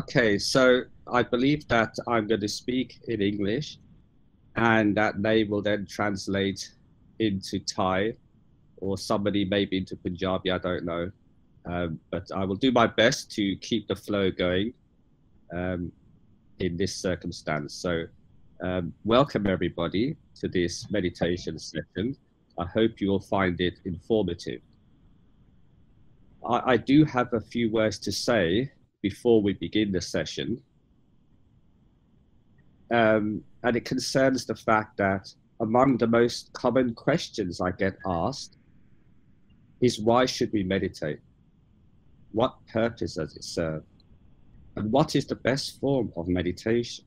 Okay, so I believe that I'm going to speak in English and that they will then translate into Thai or somebody maybe into Punjabi, I don't know. But I will do my best to keep the flow going um, in this circumstance. So welcome everybody to this meditation session. I hope you will find it informative. I do have a few words to say before we begin the session. And it concerns the fact that among the most common questions I get asked is, why should we meditate? What purpose does it serve? And what is the best form of meditation?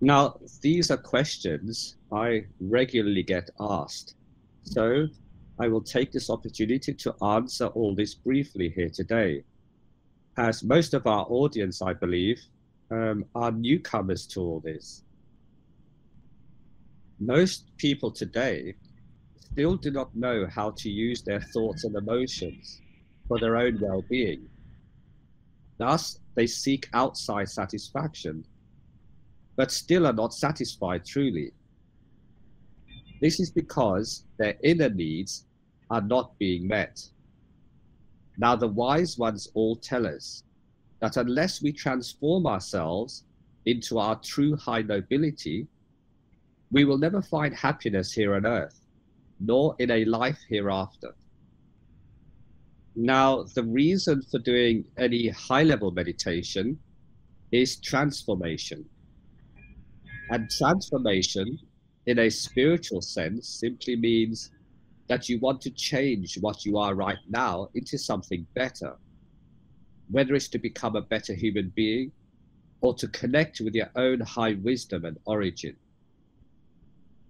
Now, these are questions I regularly get asked. So I will take this opportunity to answer all this briefly here today, as most of our audience, I believe, are newcomers to all this. Most people today still do not know how to use their thoughts and emotions for their own well-being. Thus, they seek outside satisfaction, but still are not satisfied truly. This is because their inner needs are not being met. Now, the wise ones all tell us that unless we transform ourselves into our true high nobility, we will never find happiness here on earth, nor in a life hereafter. Now, the reason for doing any high-level meditation is transformation. And transformation, in a spiritual sense, simply means that you want to change what you are right now into something better, whether it's to become a better human being or to connect with your own high wisdom and origin.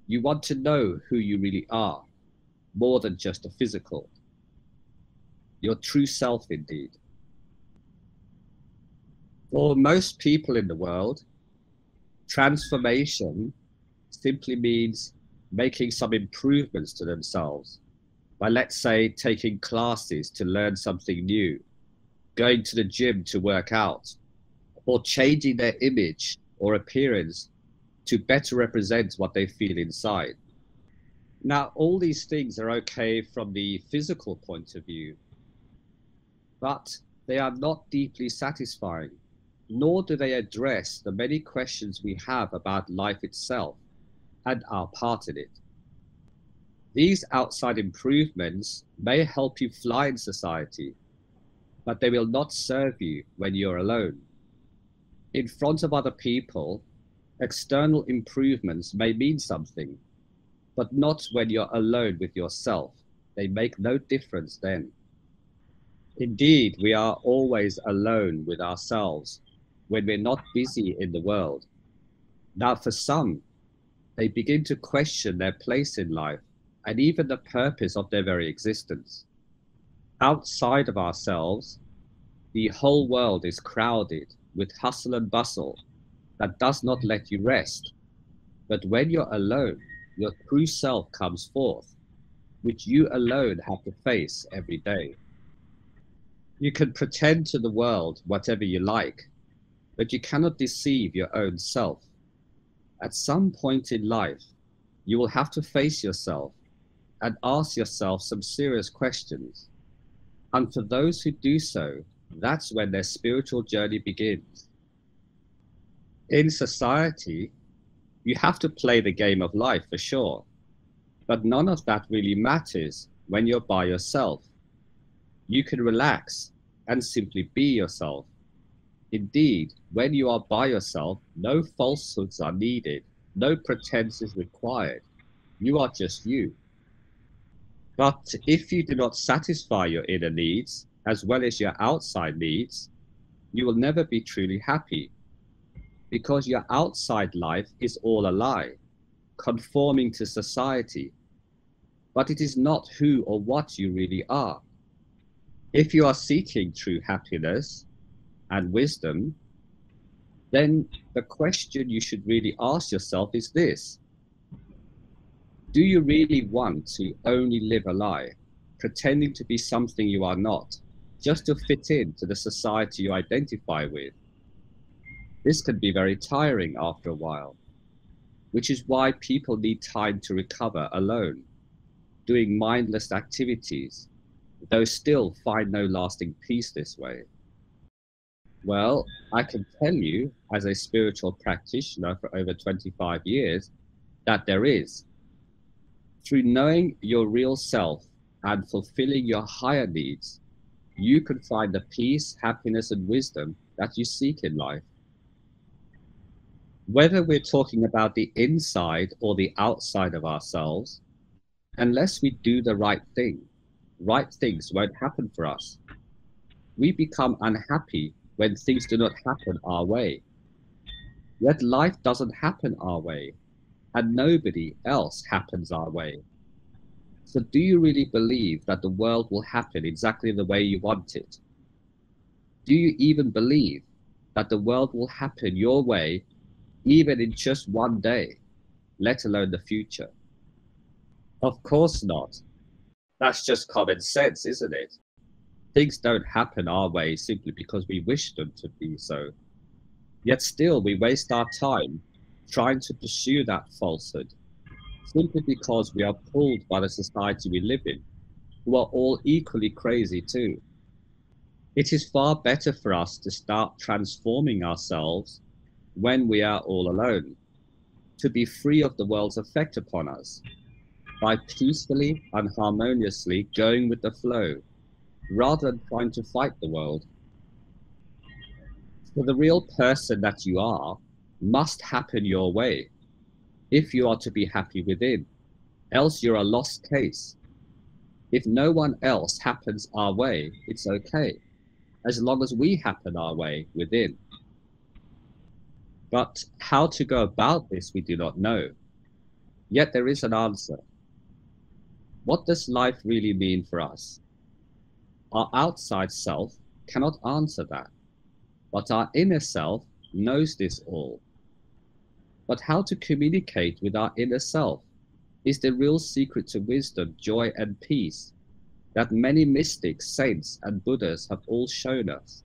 You want to know who you really are, more than just a physical. Your true self, indeed. For most people in the world, transformation simply means making some improvements to themselves by, let's say, taking classes to learn something new, going to the gym to work out, or changing their image or appearance to better represent what they feel inside. Now, all these things are okay from the physical point of view, but they are not deeply satisfying, nor do they address the many questions we have about life itself and our part in it. These outside improvements may help you fly in society, but they will not serve you when you're alone. In front of other people, external improvements may mean something, but not when you're alone with yourself. They make no difference then. Indeed, we are always alone with ourselves when we're not busy in the world. Now, for some, they begin to question their place in life and even the purpose of their very existence. Outside of ourselves, the whole world is crowded with hustle and bustle that does not let you rest. But when you're alone, your true self comes forth, which you alone have to face every day. You can pretend to the world whatever you like, but you cannot deceive your own self. At some point in life, you will have to face yourself and ask yourself some serious questions. And for those who do so, that's when their spiritual journey begins. In society, you have to play the game of life for sure, but none of that really matters when you're by yourself. You can relax and simply be yourself. Indeed, when you are by yourself, no falsehoods are needed, no pretense is required. You are just you. But if you do not satisfy your inner needs as well as your outside needs, you will never be truly happy, because your outside life is all a lie, conforming to society, but it is not who or what you really are. If you are seeking true happiness and wisdom, then the question you should really ask yourself is this: do you really want to only live a lie, pretending to be something you are not, just to fit into the society you identify with. This can be very tiring after a while, which is why people need time to recover alone, doing mindless activities, though still find no lasting peace this way. Well, I can tell you, as a spiritual practitioner for over 25 years, that there is. Through knowing your real self and fulfilling your higher needs, you can find the peace, happiness, and wisdom that you seek in life. Whether we're talking about the inside or the outside of ourselves, unless we do the right things won't happen for us. We become unhappy when things do not happen our way. Yet life doesn't happen our way, and nobody else happens our way. So do you really believe that the world will happen exactly the way you want it? Do you even believe that the world will happen your way, even in just one day, let alone the future? Of course not. That's just common sense, isn't it? Things don't happen our way simply because we wish them to be so. Yet still we waste our time trying to pursue that falsehood, simply because we are pulled by the society we live in, who are all equally crazy too. It is far better for us to start transforming ourselves when we are all alone, to be free of the world's effect upon us, by peacefully and harmoniously going with the flow, rather than trying to fight the world. So the real person that you are must happen your way, if you are to be happy within, else you're a lost case. If no one else happens our way, it's okay, as long as we happen our way within. But how to go about this we do not know. Yet there is an answer. What does life really mean for us? Our outside self cannot answer that, but our inner self knows this all. But how to communicate with our inner self is the real secret to wisdom, joy, and peace that many mystics, saints, and Buddhas have all shown us.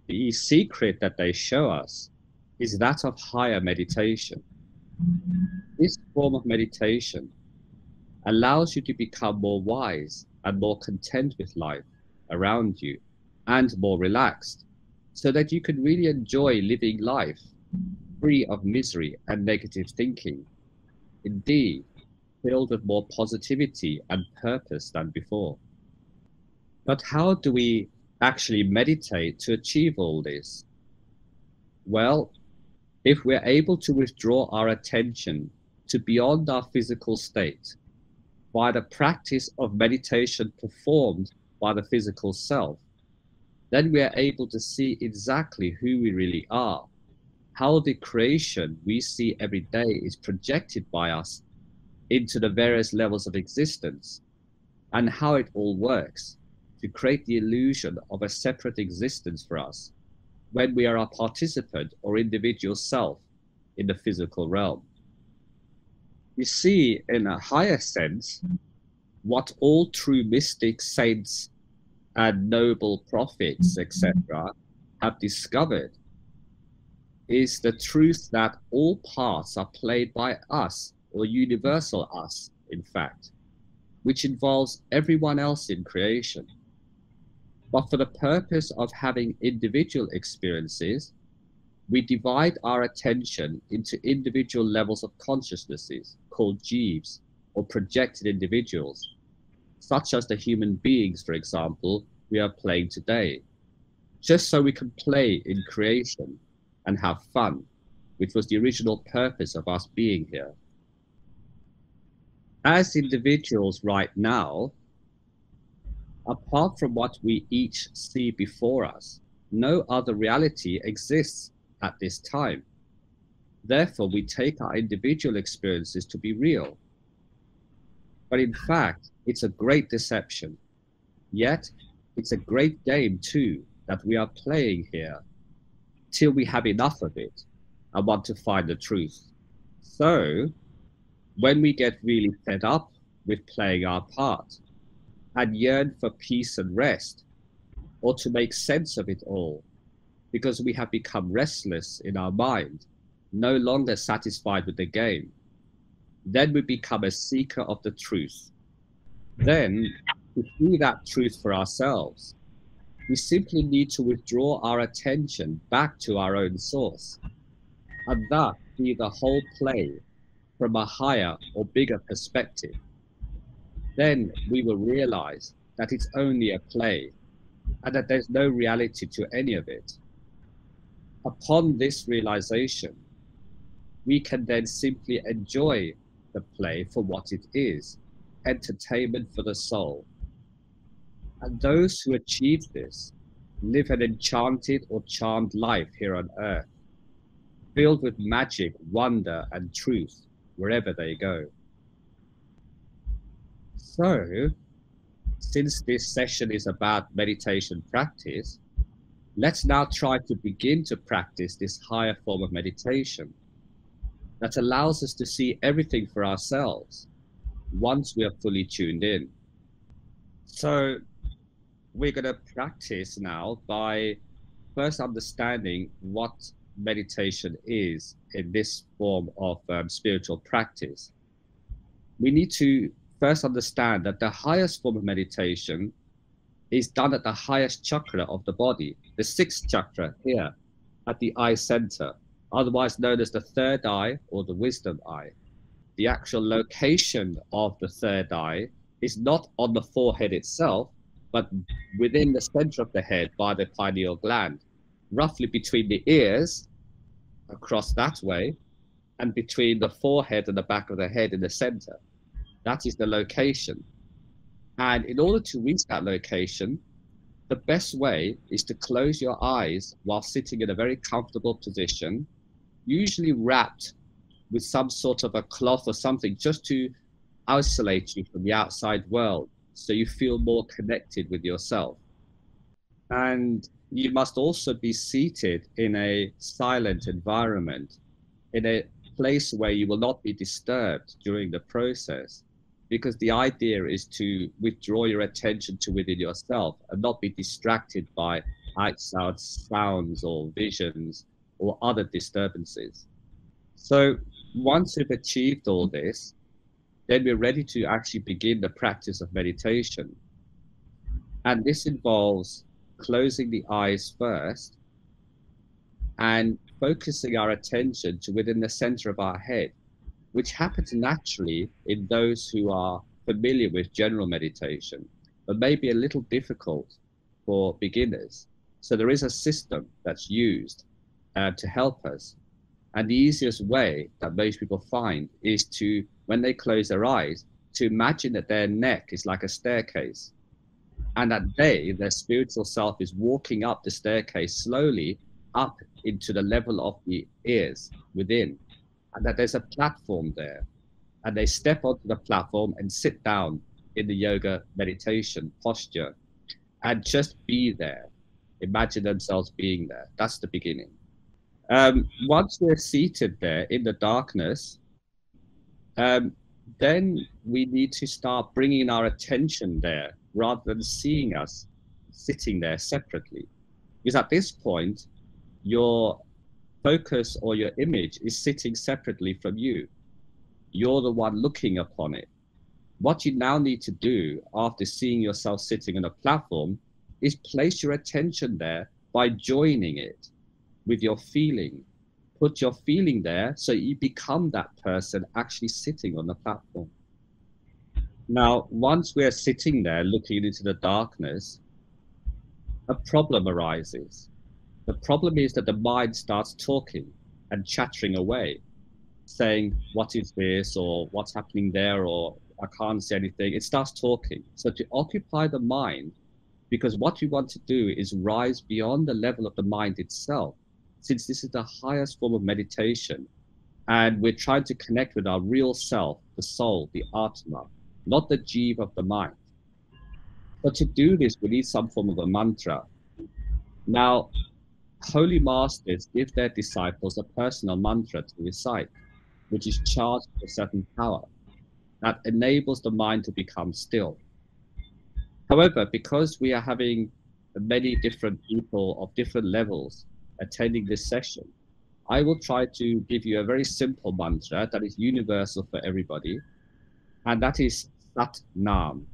The secret that they show us is that of higher meditation. This form of meditation allows you to become more wise and more content with life around you and more relaxed, so that you can really enjoy living life free of misery and negative thinking. Indeed, filled with more positivity and purpose than before. But how do we actually meditate to achieve all this? Well, if we're able to withdraw our attention to beyond our physical state by the practice of meditation performed by the physical self, then we are able to see exactly who we really are, how the creation we see every day is projected by us into the various levels of existence, and how it all works to create the illusion of a separate existence for us when we are a participant or individual self in the physical realm. You see, in a higher sense, what all true mystics, saints, and noble prophets, etc., have discovered is the truth that all parts are played by us, or universal us, in fact, which involves everyone else in creation. But for the purpose of having individual experiences, we divide our attention into individual levels of consciousnesses called jeeves, or projected individuals, such as the human beings, for example, we are playing today, just so we can play in creation and have fun, which was the original purpose of us being here. As individuals right now, apart from what we each see before us, no other reality exists at this time. Therefore, we take our individual experiences to be real. But in fact, it's a great deception. Yet, it's a great game too that we are playing here, till we have enough of it and want to find the truth. So, when we get really fed up with playing our part, and yearn for peace and rest, or to make sense of it all, because we have become restless in our mind, no longer satisfied with the game. Then we become a seeker of the truth. Then, to see that truth for ourselves, we simply need to withdraw our attention back to our own source, and thus see the whole play from a higher or bigger perspective. Then we will realize that it's only a play and that there's no reality to any of it. Upon this realization, we can then simply enjoy the play for what it is, entertainment for the soul. And those who achieve this live an enchanted or charmed life here on earth, filled with magic, wonder, and truth wherever they go. So, since this session is about meditation practice, let's now try to begin to practice this higher form of meditation that allows us to see everything for ourselves once we are fully tuned in. So we're going to practice now by first understanding what meditation is in this form of spiritual practice. We need to first understand that the highest form of meditation is done at the highest chakra of the body, the sixth chakra here at the eye center, otherwise known as the third eye or the wisdom eye. The actual location of the third eye is not on the forehead itself, but within the center of the head by the pineal gland, roughly between the ears, across that way, and between the forehead and the back of the head in the center. That is the location. And in order to reach that location, the best way is to close your eyes while sitting in a very comfortable position, usually wrapped with some sort of a cloth or something, just to isolate you from the outside world, so you feel more connected with yourself. And you must also be seated in a silent environment, in a place where you will not be disturbed during the process, because the idea is to withdraw your attention to within yourself and not be distracted by outside sounds or visions or other disturbances. So once we've achieved all this, then we're ready to actually begin the practice of meditation. And this involves closing the eyes first and focusing our attention to within the center of our head, which happens naturally in those who are familiar with general meditation, but may be a little difficult for beginners. So there is a system that's used to help us. And the easiest way that most people find is to, when they close their eyes, to imagine that their neck is like a staircase, and that they, their spiritual self, is walking up the staircase slowly up into the level of the ears within, and that there's a platform there, and they step onto the platform and sit down in the yoga meditation posture and just be there. Imagine themselves being there. That's the beginning. Once we're seated there in the darkness, then we need to start bringing our attention there rather than seeing us sitting there separately. Because at this point, your focus or your image is sitting separately from you. You're the one looking upon it. What you now need to do after seeing yourself sitting on a platform is place your attention there by joining it with your feeling. Put your feeling there so you become that person actually sitting on the platform. Now, once we're sitting there looking into the darkness, a problem arises. The problem is that the mind starts talking and chattering away, saying, what is this, or what's happening there, or I can't see anything. It starts talking. So to occupy the mind, because what we want to do is rise beyond the level of the mind itself, since this is the highest form of meditation, and we're trying to connect with our real self, the soul, the Atma, not the jiva of the mind. But to do this, we need some form of a mantra. Now, holy masters give their disciples a personal mantra to recite, which is charged with a certain power that enables the mind to become still. However, because we are having many different people of different levels attending this session, I will try to give you a very simple mantra that is universal for everybody, and that is Sat Nam.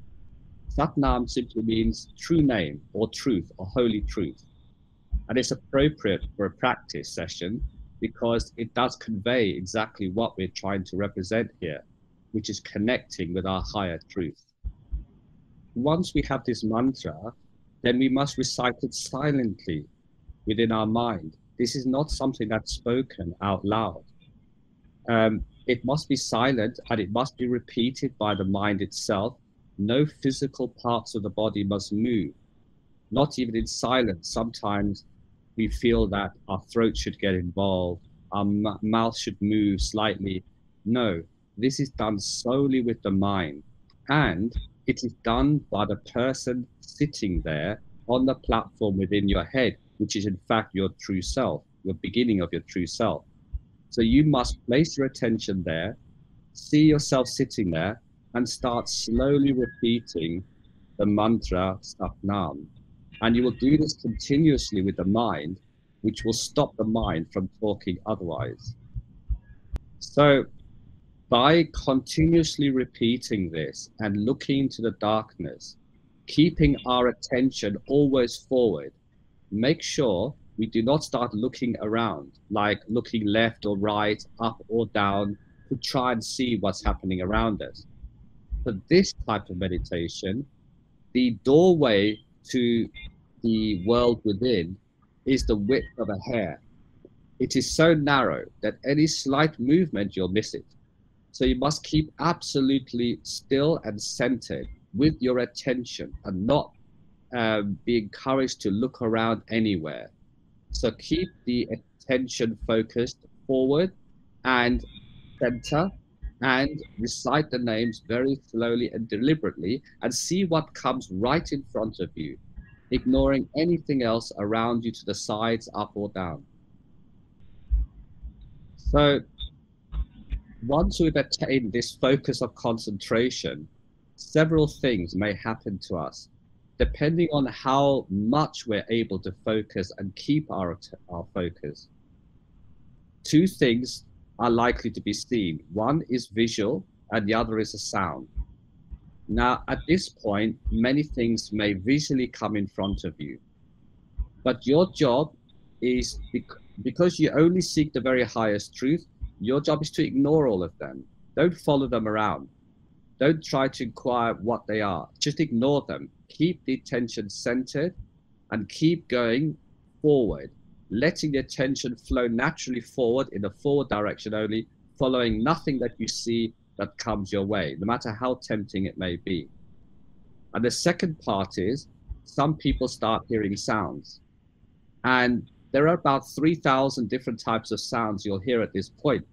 Sat Nam simply means true name or truth or holy truth. And it's appropriate for a practice session because it does convey exactly what we're trying to represent here, which is connecting with our higher truth. Once we have this mantra, then we must recite it silently within our mind. This is not something that's spoken out loud. It must be silent and it must be repeated by the mind itself. No physical parts of the body must move, not even in silence. Sometimes we feel that our throat should get involved, our mouth should move slightly. No, this is done solely with the mind. And it is done by the person sitting there on the platform within your head, which is in fact your true self, your beginning of your true self. So you must place your attention there, see yourself sitting there, and start slowly repeating the mantra Sat Nam. And you will do this continuously with the mind, which will stop the mind from talking otherwise. So by continuously repeating this and looking into the darkness, keeping our attention always forward, make sure we do not start looking around, like looking left or right, up or down, to try and see what's happening around us. For this type of meditation, the doorway to the world within is the width of a hair. It is so narrow that any slight movement, you'll miss it. So you must keep absolutely still and centered with your attention and not be encouraged to look around anywhere. So keep the attention focused forward and center and recite the names very slowly and deliberately and see what comes right in front of you, ignoring anything else around you to the sides, up or down. So once we've attained this focus of concentration, several things may happen to us, depending on how much we're able to focus and keep our focus. Two things are likely to be seen. One is visual and the other is a sound. Now, at this point, many things may visually come in front of you, but your job is, because you only seek the very highest truth, your job is to ignore all of them. Don't follow them around. Don't try to inquire what they are. Just ignore them. Keep the attention centered and keep going forward, letting the attention flow naturally forward in the forward direction only, following nothing that you see that comes your way, no matter how tempting it may be. And the second part is some people start hearing sounds. And there are about 3,000 different types of sounds you'll hear at this point.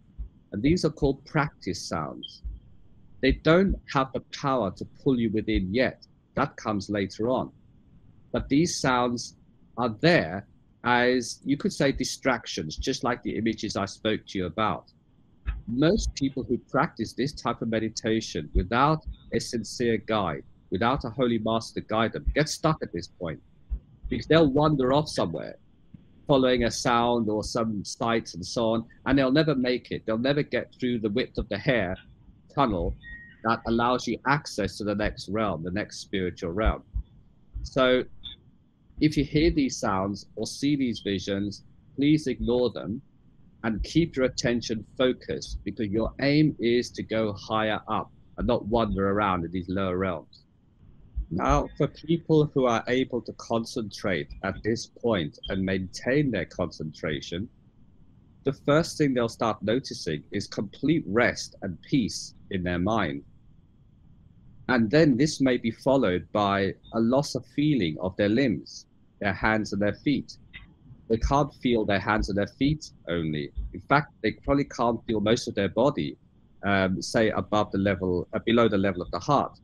And these are called practice sounds. They don't have the power to pull you within yet. That comes later on. But these sounds are there as, you could say, distractions, just like the images I spoke to you about. Most people who practice this type of meditation without a sincere guide, without a holy master to guide them, get stuck at this point because they'll wander off somewhere following a sound or some sights and so on, and they'll never make it. They'll never get through the width of the hair tunnel that allows you access to the next realm, the next spiritual realm. So if you hear these sounds or see these visions, please ignore them and keep your attention focused, because your aim is to go higher up and not wander around in these lower realms. Now, for people who are able to concentrate at this point and maintain their concentration, the first thing they'll start noticing is complete rest and peace in their mind. And then this may be followed by a loss of feeling of their limbs, their hands and their feet. They can't feel their hands and their feet only. In fact, they probably can't feel most of their body, say above the level, below the level of the heart.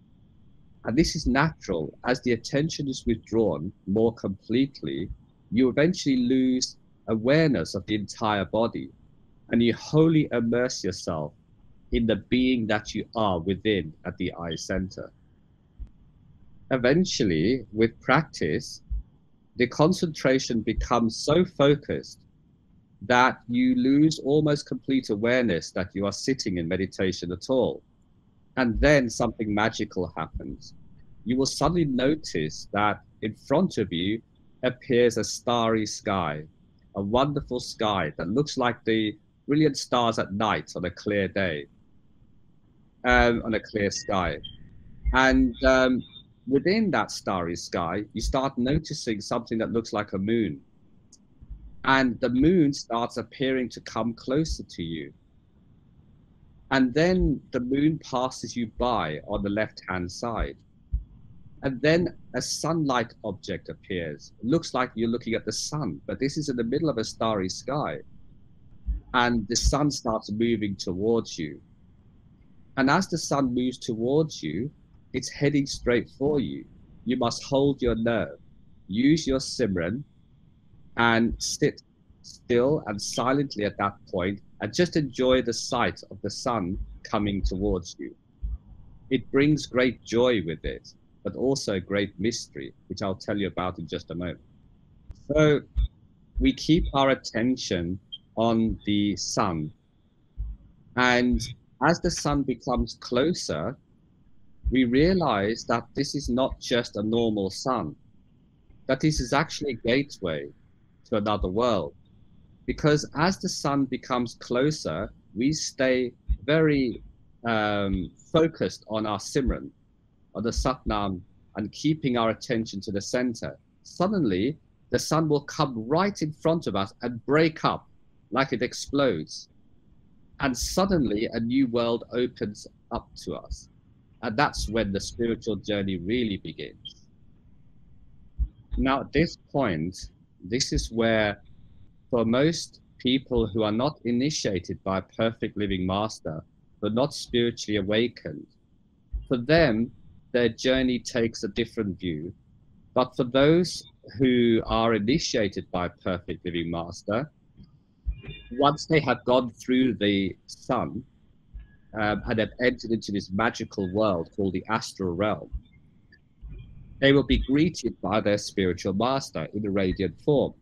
And this is natural. As the attention is withdrawn more completely, you eventually lose awareness of the entire body, and you wholly immerse yourself in the being that you are within at the eye center. eventually, with practice, the concentration becomes so focused that you lose almost complete awareness that you are sitting in meditation at all. And then something magical happens. You will suddenly notice that in front of you appears a starry sky, a wonderful sky that looks like the brilliant stars at night on a clear day, on a clear sky. And within that starry sky, you start noticing something that looks like a moon. And the moon starts appearing to come closer to you. And then the moon passes you by on the left-hand side. And then a sun-like object appears. It looks like you're looking at the sun, but this is in the middle of a starry sky. And the sun starts moving towards you. And as the sun moves towards you, it's heading straight for you. You must hold your nerve, use your Simran, and sit still and silently at that point and just enjoy the sight of the sun coming towards you. It brings great joy with it, but also great mystery, which I'll tell you about in just a moment. So we keep our attention on the sun, and as the sun becomes closer, we realize that this is not just a normal sun, that this is actually a gateway to another world. Because as the sun becomes closer, we stay very focused on our Simran, on the Satnam, and keeping our attention to the center. Suddenly, the sun will come right in front of us and break up like it explodes. And suddenly, a new world opens up to us. And that's when the spiritual journey really begins. Now, at this point, this is where, for most people who are not initiated by a perfect living master, but not spiritually awakened, for them, their journey takes a different view. But for those who are initiated by a perfect living master, once they have gone through the sun and have entered into this magical world called the astral realm, they will be greeted by their spiritual master in a radiant form.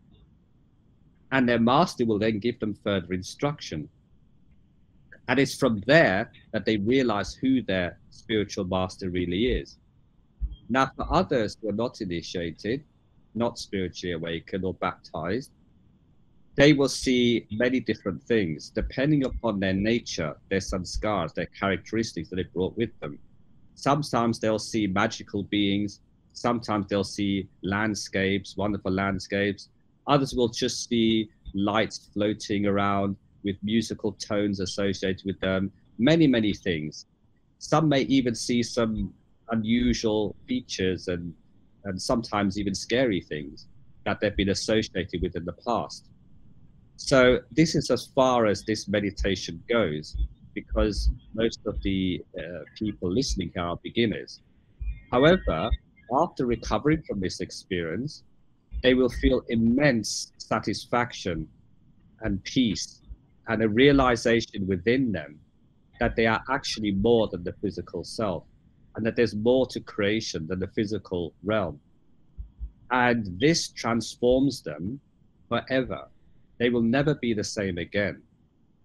And their master will then give them further instruction. And it's from there that they realize who their spiritual master really is. Now, for others who are not initiated, not spiritually awakened or baptized, they will see many different things depending upon their nature, their sanskars, their characteristics that they brought with them. Sometimes they'll see magical beings, sometimes they'll see landscapes, wonderful landscapes. Others will just see lights floating around with musical tones associated with them, many, many things. Some may even see some unusual features and sometimes even scary things that they've been associated with in the past. So this is as far as this meditation goes, because most of the people listening here are beginners. However, after recovering from this experience, they will feel immense satisfaction and peace and a realization within them that they are actually more than the physical self and that there's more to creation than the physical realm. And this transforms them forever. They will never be the same again.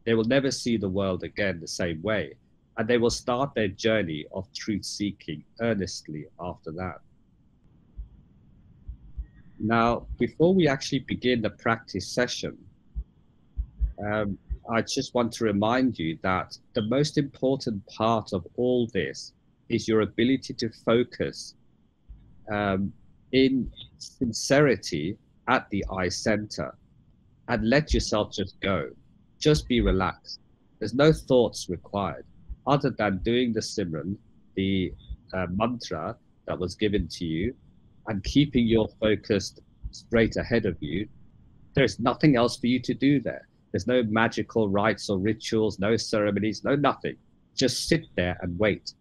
They will never see the world again the same way. And they will start their journey of truth seeking earnestly after that. Now, before we actually begin the practice session, I just want to remind you that the most important part of all this is your ability to focus in sincerity at the eye center and let yourself just go. Just be relaxed. There's no thoughts required other than doing the Simran, the mantra that was given to you, and keeping your focus straight ahead of you. There's nothing else for you to do there. There's no magical rites or rituals, no ceremonies, no nothing. Just sit there and wait.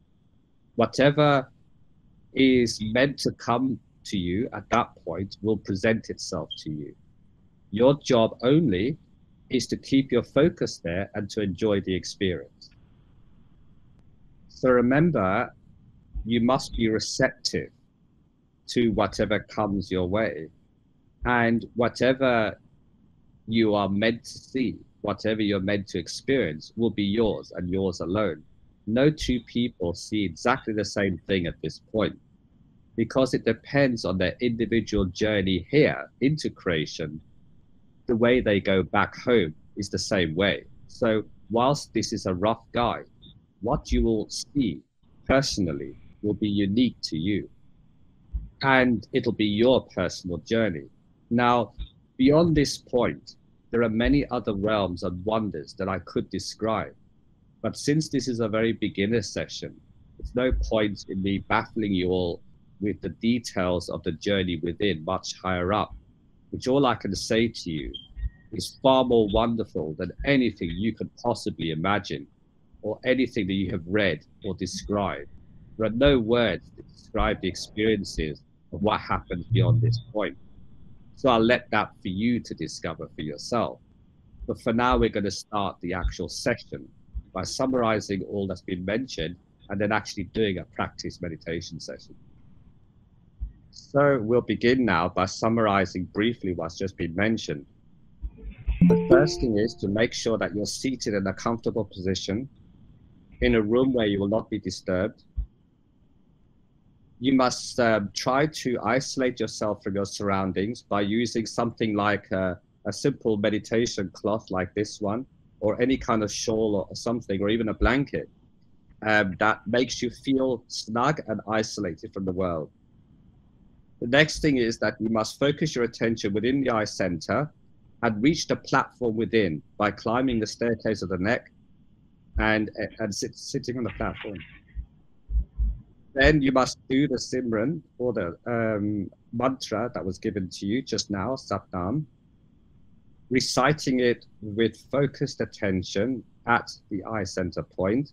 Whatever is meant to come to you at that point will present itself to you. Your job only is to keep your focus there and to enjoy the experience. So remember, you must be receptive. to whatever comes your way. And whatever you are meant to see, whatever you're meant to experience, will be yours and yours alone. No two people see exactly the same thing at this point because it depends on their individual journey here into creation. The way they go back home is the same way. So, whilst this is a rough guide, what you will see personally will be unique to you and it'll be your personal journey. Now, beyond this point, there are many other realms and wonders that I could describe. But since this is a very beginner session, it's no point in me baffling you all with the details of the journey within much higher up, which all I can say to you is far more wonderful than anything you could possibly imagine or anything that you have read or described. There are no words to describe the experiences of what happens beyond this point. So I'll let that for you to discover for yourself. But for now, we're going to start the actual session by summarizing all that's been mentioned and then actually doing a practice meditation session. So we'll begin now by summarizing briefly what's just been mentioned. The first thing is to make sure that you're seated in a comfortable position in a room where you will not be disturbed. You must try to isolate yourself from your surroundings by using something like a simple meditation cloth like this one, or any kind of shawl or something, or even a blanket that makes you feel snug and isolated from the world. The next thing is that you must focus your attention within the eye center and reach the platform within by climbing the staircase of the neck and sitting on the platform. Then you must do the Simran or the mantra that was given to you just now, Satnam, reciting it with focused attention at the eye center point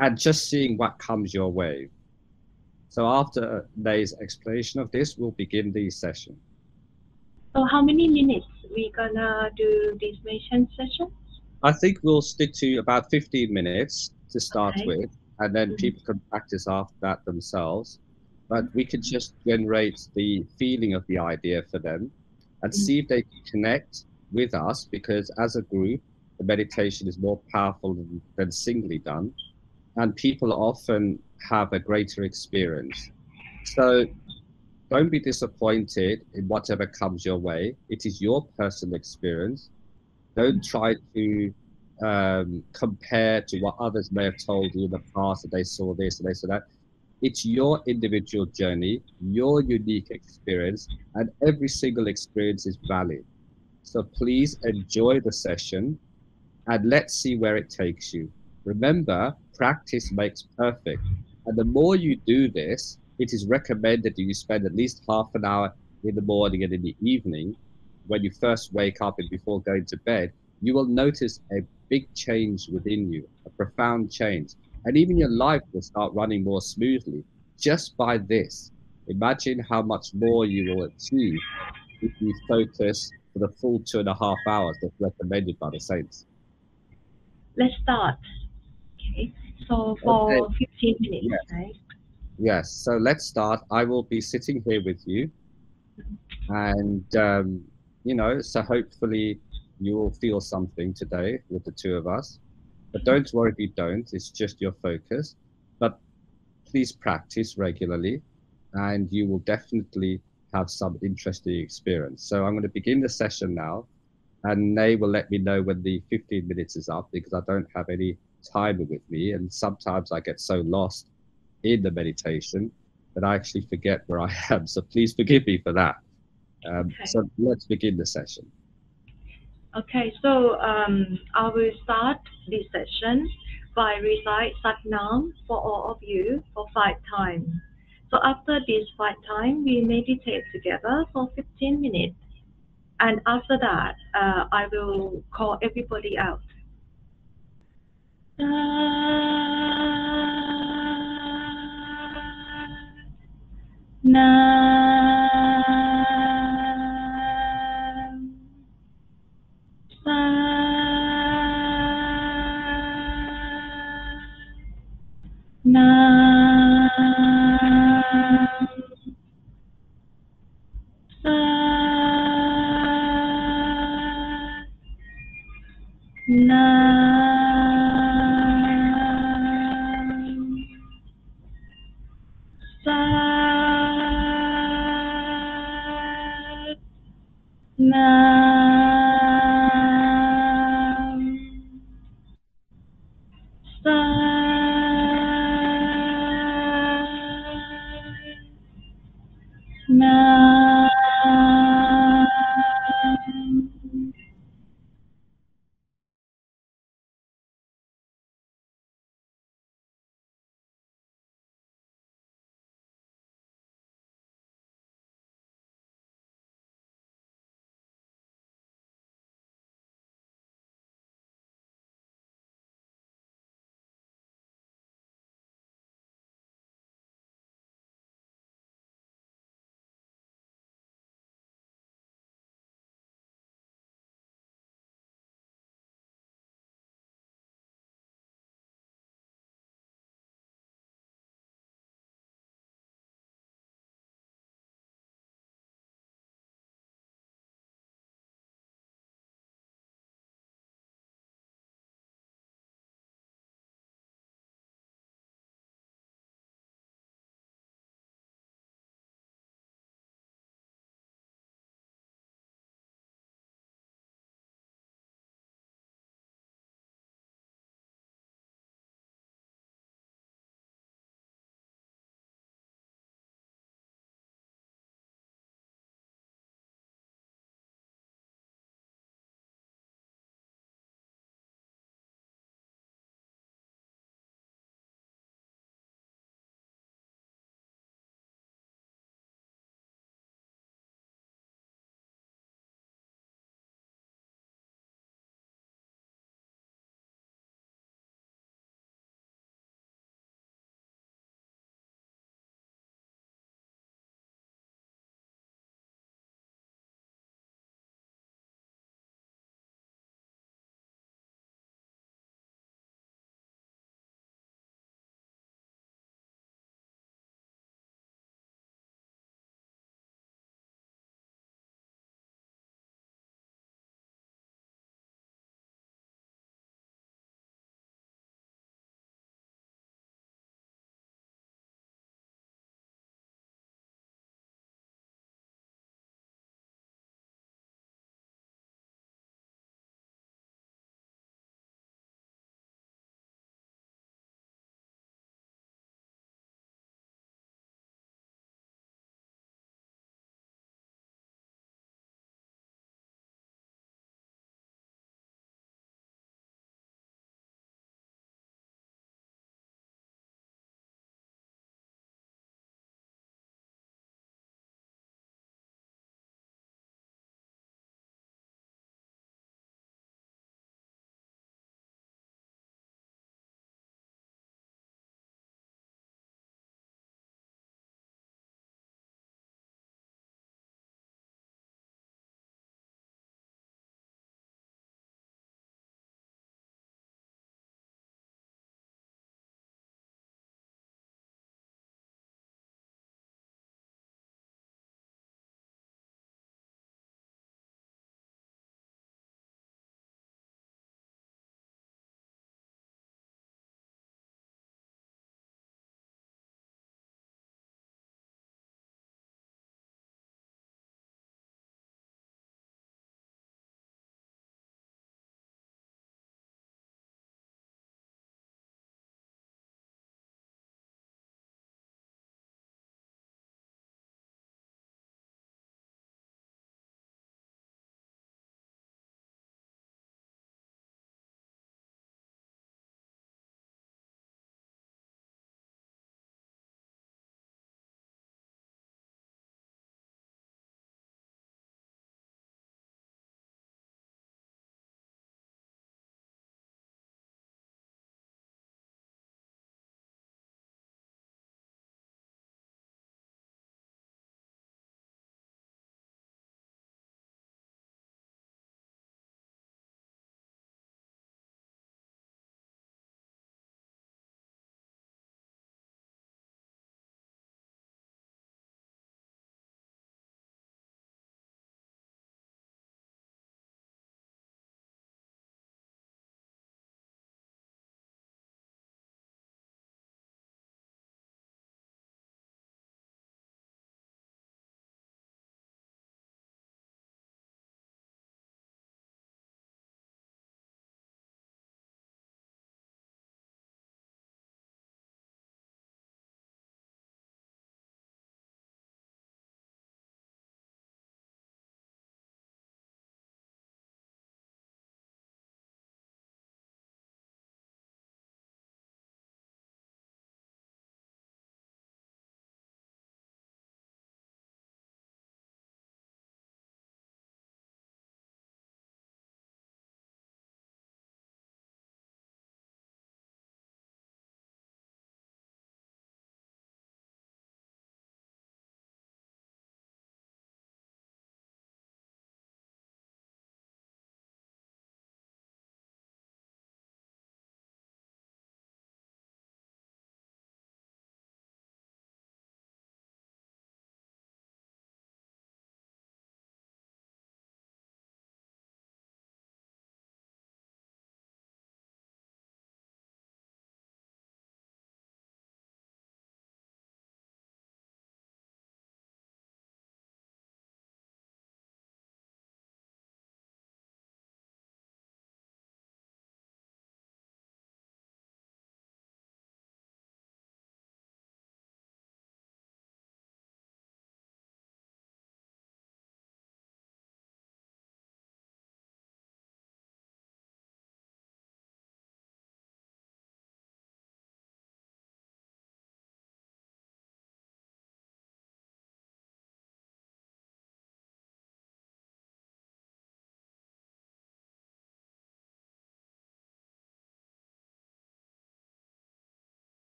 and just seeing what comes your way. So after today's explanation of this, we'll begin the session. So how many minutes we gonna do this meditation session? I think we'll stick to about 15 minutes to start with, and then people can practice after that themselves. But we could just generate the feeling of the idea for them and see if they can connect with us, because as a group, the meditation is more powerful than singly done, and people often have a greater experience. So don't be disappointed in whatever comes your way. It is your personal experience. Don't try to compare to what others may have told you in the past, that they saw this and they saw that. It's your individual journey, your unique experience, and every single experience is valid. So please enjoy the session and let's see where it takes you. Remember, practice makes perfect. And the more you do this, it is recommended that you spend at least half an hour in the morning and in the evening when you first wake up and before going to bed. You will notice a big change within you, a profound change. And even your life will start running more smoothly just by this. Imagine how much more you will achieve if you focus for the full 2.5 hours that's recommended by the saints. Let's start. Okay. So for 15 minutes, yes. right? Yes. So let's start. I will be sitting here with you, and you know, so hopefully you will feel something today with the two of us. But don't worry if you don't. It's just your focus. But please practice regularly, and you will definitely have some interesting experience. So I'm going to begin the session now, and Nay will let me know when the 15 minutes is up, because I don't have any timer with me, and sometimes I get so lost in the meditation that I actually forget where I am. So please forgive me for that. So let's begin the session. Okay, so I will start this session by recite Satnam for all of you for 5 times. So after this 5 times, we meditate together for 15 minutes. And after that, I will call everybody out. Nam. Sat. Nam. Sat. Nam.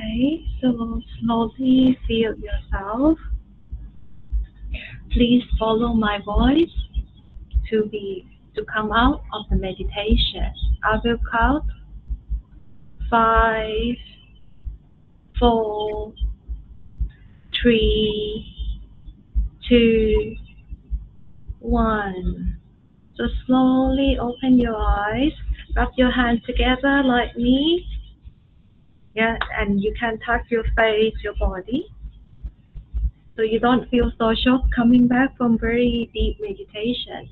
Okay, so slowly feel yourself. Please follow my voice to come out of the meditation. I will count 5, 4, 3, 2, 1. So slowly open your eyes, rub your hands together like me. Yeah, and you can touch your face, your body. So you don't feel so shocked coming back from very deep meditation.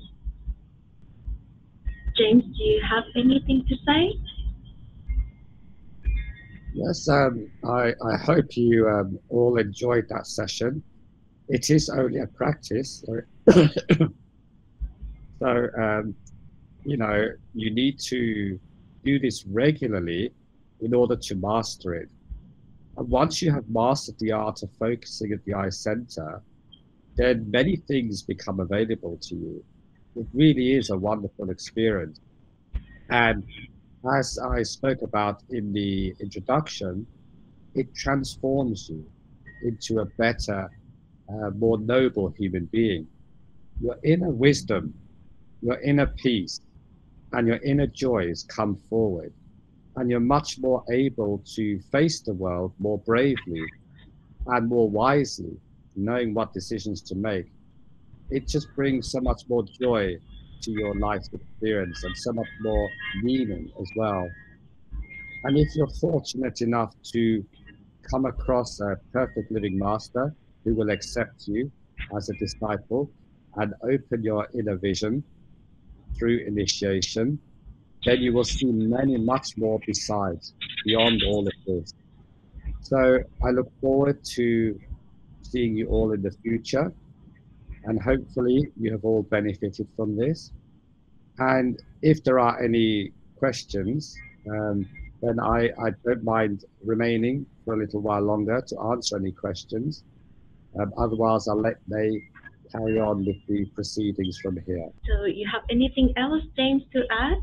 James, do you have anything to say? Yes, I hope you all enjoyed that session. It is only a practice, so you know, you need to do this regularly in order to master it. And once you have mastered the art of focusing at the eye center, then many things become available to you. It really is a wonderful experience. And as I spoke about in the introduction, it transforms you into a better, more noble human being. Your inner wisdom, your inner peace, and your inner joys come forward, and you're much more able to face the world more bravely and more wisely, knowing what decisions to make. It just brings so much more joy to your life experience and so much more meaning as well. And if you're fortunate enough to come across a perfect living master who will accept you as a disciple and open your inner vision through initiation, then you will see many, much more besides, beyond all of this. So I look forward to seeing you all in the future, and hopefully you have all benefited from this. And if there are any questions, then I don't mind remaining for a little while longer to answer any questions. Otherwise, I'll let May carry on with the proceedings from here. So you have anything else, James, to add?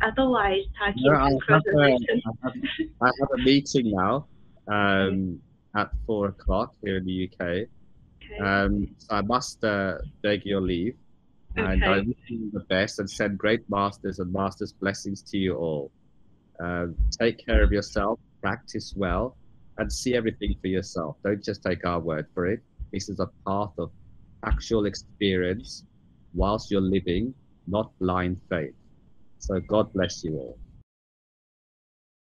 Otherwise, I No, can close the session. I have a meeting now at 4 o'clock here in the UK. Okay. So I must beg your leave, and I Okay. wish you the best and send great masters and masters' blessings to you all. Take care of yourself, practice well, and see everything for yourself. Don't just take our word for it. This is a path of actual experience whilst you're living, not blind faith. So God bless you all.